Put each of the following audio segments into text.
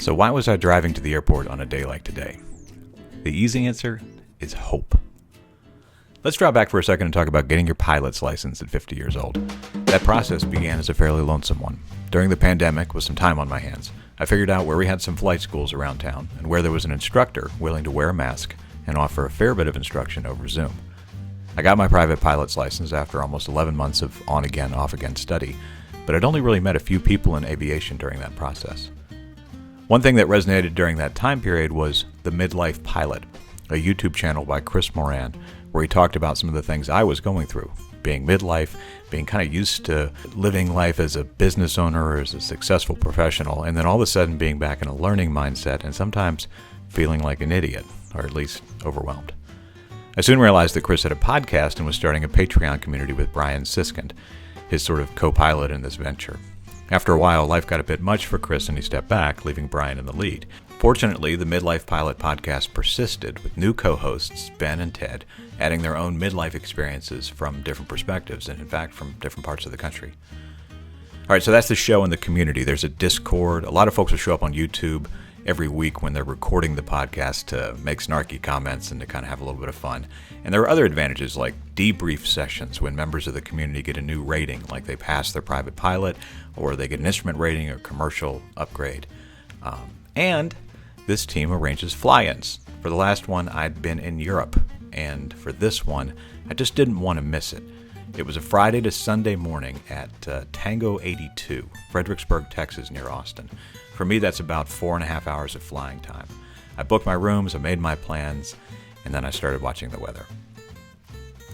So why was I driving to the airport on a day like today? The easy answer is hope. Let's drop back for a second and talk about getting your pilot's license at 50 years old. That process began as a fairly lonesome one. During the pandemic, with some time on my hands, I figured out where we had some flight schools around town and where there was an instructor willing to wear a mask and offer a fair bit of instruction over Zoom. I got my private pilot's license after almost 11 months of on-again, off-again study, but I'd only really met a few people in aviation during that process. One thing that resonated during that time period was the Midlife Pilot, a YouTube channel by Chris Moran, where he talked about some of the things I was going through, being midlife, being kind of used to living life as a business owner or as a successful professional, and then all of a sudden being back in a learning mindset and sometimes feeling like an idiot, or at least overwhelmed. I soon realized that Chris had a podcast and was starting a Patreon community with Brian Siskind, his sort of co-pilot in this venture. After a while, life got a bit much for Chris and he stepped back, leaving Brian in the lead. Fortunately, the Midlife Pilot podcast persisted, with new co-hosts, Ben and Ted, adding their own midlife experiences from different perspectives and, in fact, from different parts of the country. All right, so that's the show and the community. There's a Discord. A lot of folks will show up on YouTube every week when they're recording the podcast to make snarky comments and to kind of have a little bit of fun. And there are other advantages like debrief sessions when members of the community get a new rating, like they pass their private pilot or they get an instrument rating or commercial upgrade. And this team arranges fly-ins. For the last one, I'd been in Europe, and for this one, I just didn't want to miss it. It was a Friday to Sunday morning at Tango 82, Fredericksburg, Texas, near Austin. For me, that's about 4.5 hours of flying time. I booked my rooms, I made my plans, and then I started watching the weather.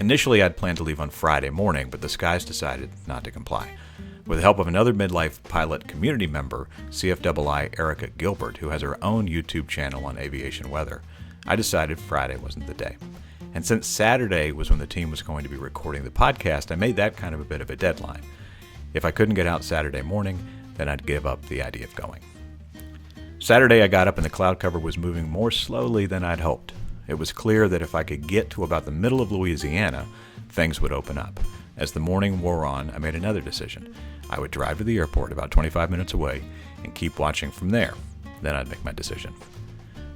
Initially, I'd planned to leave on Friday morning, but the skies decided not to comply. With the help of another Midlife Pilot community member, CFII Erica Gilbert, who has her own YouTube channel on aviation weather, I decided Friday wasn't the day. And since Saturday was when the team was going to be recording the podcast, I made that kind of a bit of a deadline. If I couldn't get out Saturday morning, then I'd give up the idea of going. Saturday I got up and the cloud cover was moving more slowly than I'd hoped. It was clear that if I could get to about the middle of Louisiana, things would open up. As the morning wore on, I made another decision. I would drive to the airport about 25 minutes away and keep watching from there. Then I'd make my decision.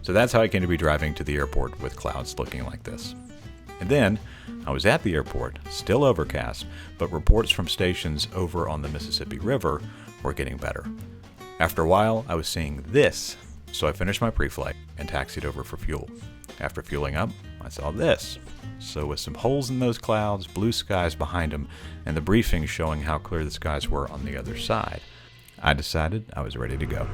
So that's how I came to be driving to the airport with clouds looking like this. And then I was at the airport, still overcast, but reports from stations over on the Mississippi River were getting better. After a while, I was seeing this, so I finished my pre-flight and taxied over for fuel. After fueling up, I saw this. So with some holes in those clouds, blue skies behind them, and the briefing showing how clear the skies were on the other side, I decided I was ready to go.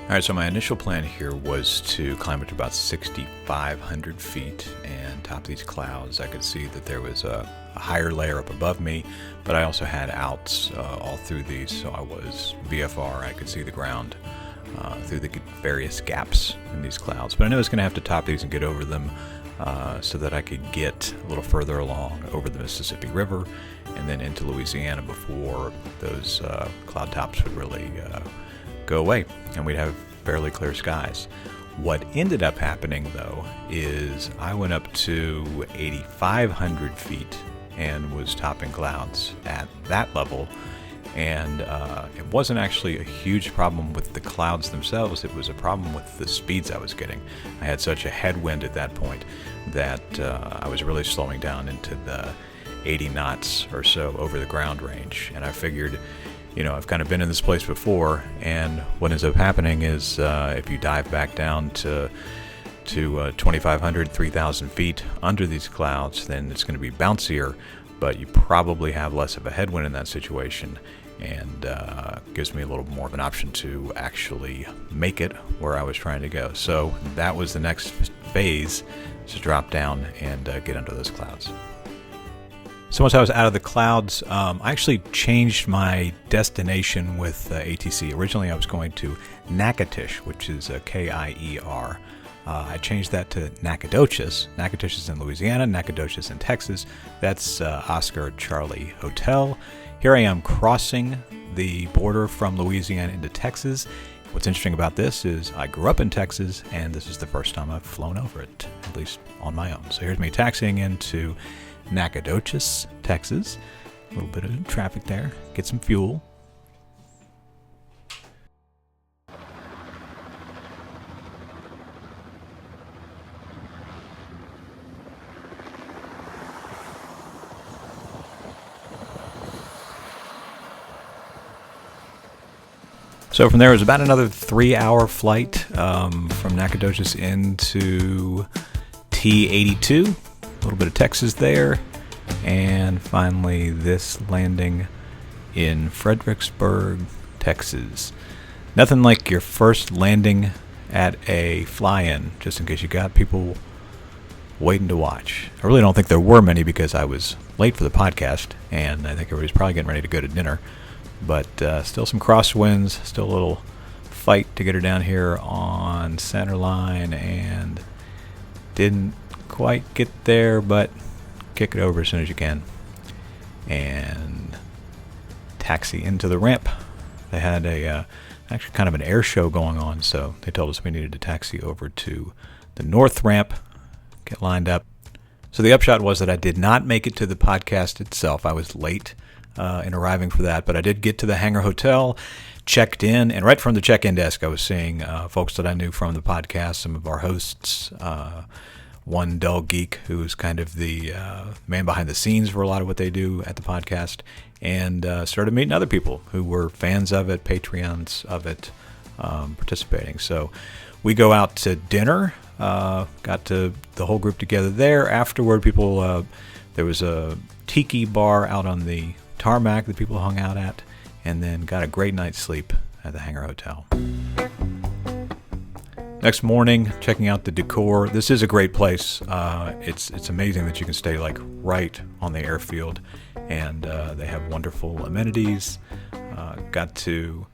All right, so my initial plan here was to climb up to about 6,500 feet and top these clouds. I could see that there was a higher layer up above me, but I also had outs all through these, so I was VFR. I could see the ground through the various gaps in these clouds. But I knew I was going to have to top these and get over them so that I could get a little further along over the Mississippi River and then into Louisiana before those cloud tops would really go away and we'd have fairly clear skies. What ended up happening though is I went up to 8,500 feet and was topping clouds at that level, and it wasn't actually a huge problem with the clouds themselves. It was a problem with the speeds I was getting. I had such a headwind at that point that I was really slowing down into the 80 knots or so over the ground range, and I figured, you know, I've kind of been in this place before, and what ends up happening is if you dive back down to 2,500, 3,000 feet under these clouds, then it's going to be bouncier, but you probably have less of a headwind in that situation, and gives me a little more of an option to actually make it where I was trying to go. So that was the next phase, to drop down and get under those clouds. So once I was out of the clouds, I actually changed my destination with ATC. Originally, I was going to Natchitoches, which is Kier. I changed that to Nacogdoches. Nacogdoches is in Louisiana, Nacogdoches in Texas. That's Oscar Charlie Hotel. Here I am crossing the border from Louisiana into Texas. What's interesting about this is I grew up in Texas, and this is the first time I've flown over it, at least on my own. So here's me taxiing into Nacogdoches, Texas. A little bit of traffic there. Get some fuel. So from there, it was about another 3-hour flight from Nacogdoches into T-82. A little bit of Texas there. And finally, this landing in Fredericksburg, Texas. Nothing like your first landing at a fly-in, just in case you got people waiting to watch. I really don't think there were many because I was late for the podcast, and I think everybody's probably getting ready to go to dinner. But still some crosswinds, still a little fight to get her down here on center line, and didn't quite get there, but kick it over as soon as you can. And taxi into the ramp. They had actually kind of an air show going on, so they told us we needed to taxi over to the north ramp, get lined up. So the upshot was that I did not make it to the podcast itself. I was late in arriving for that, but I did get to the Hangar Hotel, checked in, and right from the check-in desk I was seeing folks that I knew from the podcast, some of our hosts, one dull geek who's kind of the man behind the scenes for a lot of what they do at the podcast, and started meeting other people who were fans of it, Patreons of it, participating. So we go out to dinner, got to the whole group together there. Afterward, people, there was a tiki bar out on the tarmac that people hung out at, and then got a great night's sleep at the Hangar Hotel. Next morning, checking out the decor. This is a great place. It's amazing that you can stay like right on the airfield, and they have wonderful amenities. Got to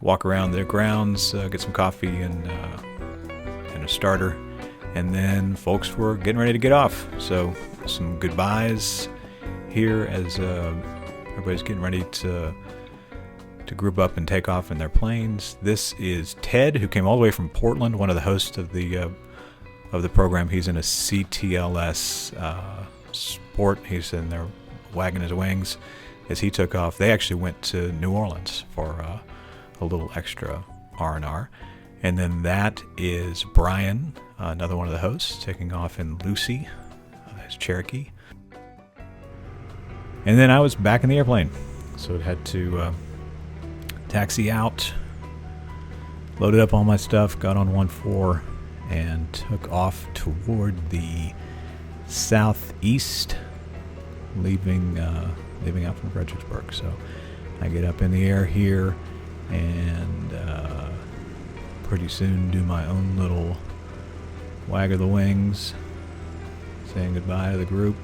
walk around their grounds, get some coffee and a starter, and then folks were getting ready to get off. So some goodbyes here as everybody's getting ready to group up and take off in their planes. This is Ted, who came all the way from Portland, one of the hosts of the program. He's in a CTLS sport. He's in there wagging his wings as he took off. They actually went to New Orleans for a little extra R&R. And then that is Brian, another one of the hosts, taking off in Lucy, his Cherokee. And then I was back in the airplane, so it had to taxi out, loaded up all my stuff, got on 1-4, and took off toward the southeast, leaving out from Fredericksburg. So I get up in the air here, and pretty soon do my own little wag of the wings, saying goodbye to the group,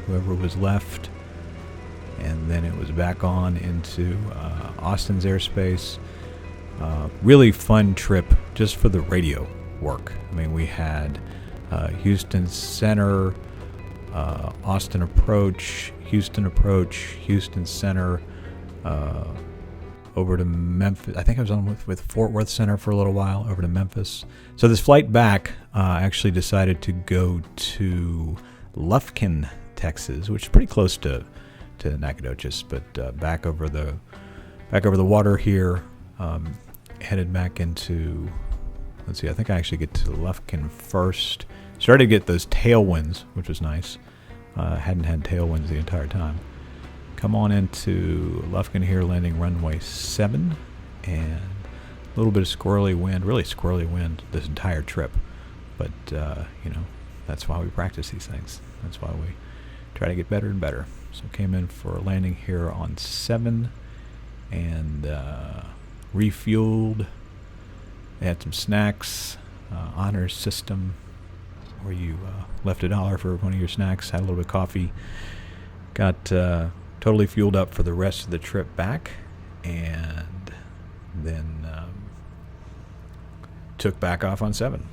whoever was left. And then it was back on into Austin's airspace. Really fun trip just for the radio work. I mean, we had Houston Center, Austin approach, Houston Center, over to Memphis. I think I was on with Fort Worth Center for a little while, over to Memphis. So this flight back, actually decided to go to Lufkin, Texas, which is pretty close to Nacogdoches, but back over the water here, headed back into, let's see, I think I actually get to Lufkin first. Started to get those tailwinds, which was nice. Hadn't had tailwinds the entire time. Come on into Lufkin here, landing runway 7, and a little bit of squirrely wind, really squirrely wind this entire trip. But, that's why we practice these things. That's why we try to get better and better. So came in for a landing here on 7 and refueled. They had some snacks, honors system where you left $1 for one of your snacks, had a little bit of coffee. got totally fueled up for the rest of the trip back, and then took back off on 7.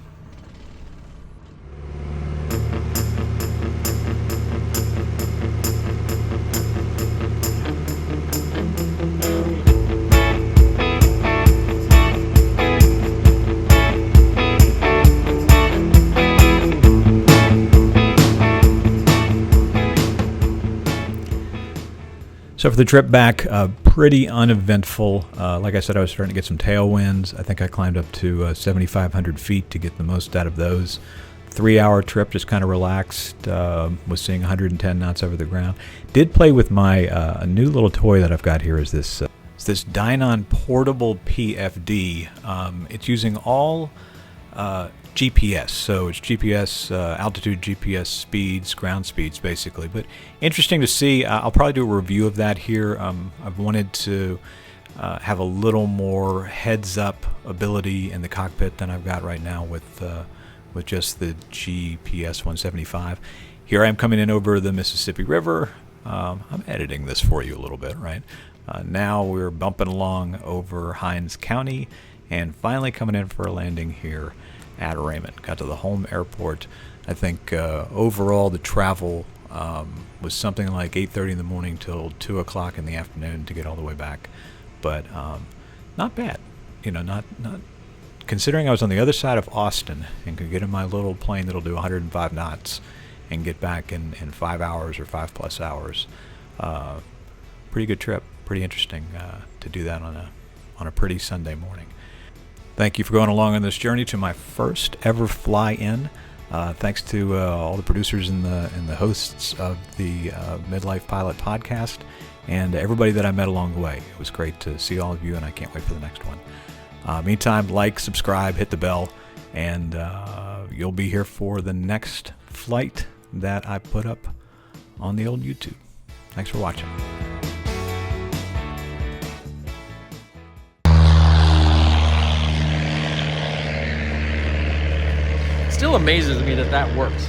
So for the trip back, pretty uneventful. Like I said, I was starting to get some tailwinds. I think I climbed up to 7,500 feet to get the most out of those. 3-hour trip, just kind of relaxed. Was seeing 110 knots over the ground. Did play with my a new little toy that I've got here. Is this Dynon portable PFD. It's using all GPS, so it's GPS, altitude GPS speeds, ground speeds basically, but interesting to see. I'll probably do a review of that here. I've wanted to have a little more heads up ability in the cockpit than I've got right now with just the GPS 175. Here I am coming in over the Mississippi River. I'm editing this for you a little bit, right? Now we're bumping along over Hinds County and finally coming in for a landing here at Raymond. Got to the home airport. I think overall the travel was something like 8:30 in the morning till 2 o'clock in the afternoon to get all the way back. But not bad. Not considering I was on the other side of Austin and could get in my little plane that'll do 105 knots and get back in 5 hours or 5+ hours. Pretty good trip. Pretty interesting to do that on a pretty Sunday morning. Thank you for going along on this journey to my first ever fly-in. Thanks to all the producers and the hosts of the Midlife Pilot podcast and everybody that I met along the way. It was great to see all of you, and I can't wait for the next one. Meantime, like, subscribe, hit the bell, and you'll be here for the next flight that I put up on the old YouTube. Thanks for watching. Still amazes me that works.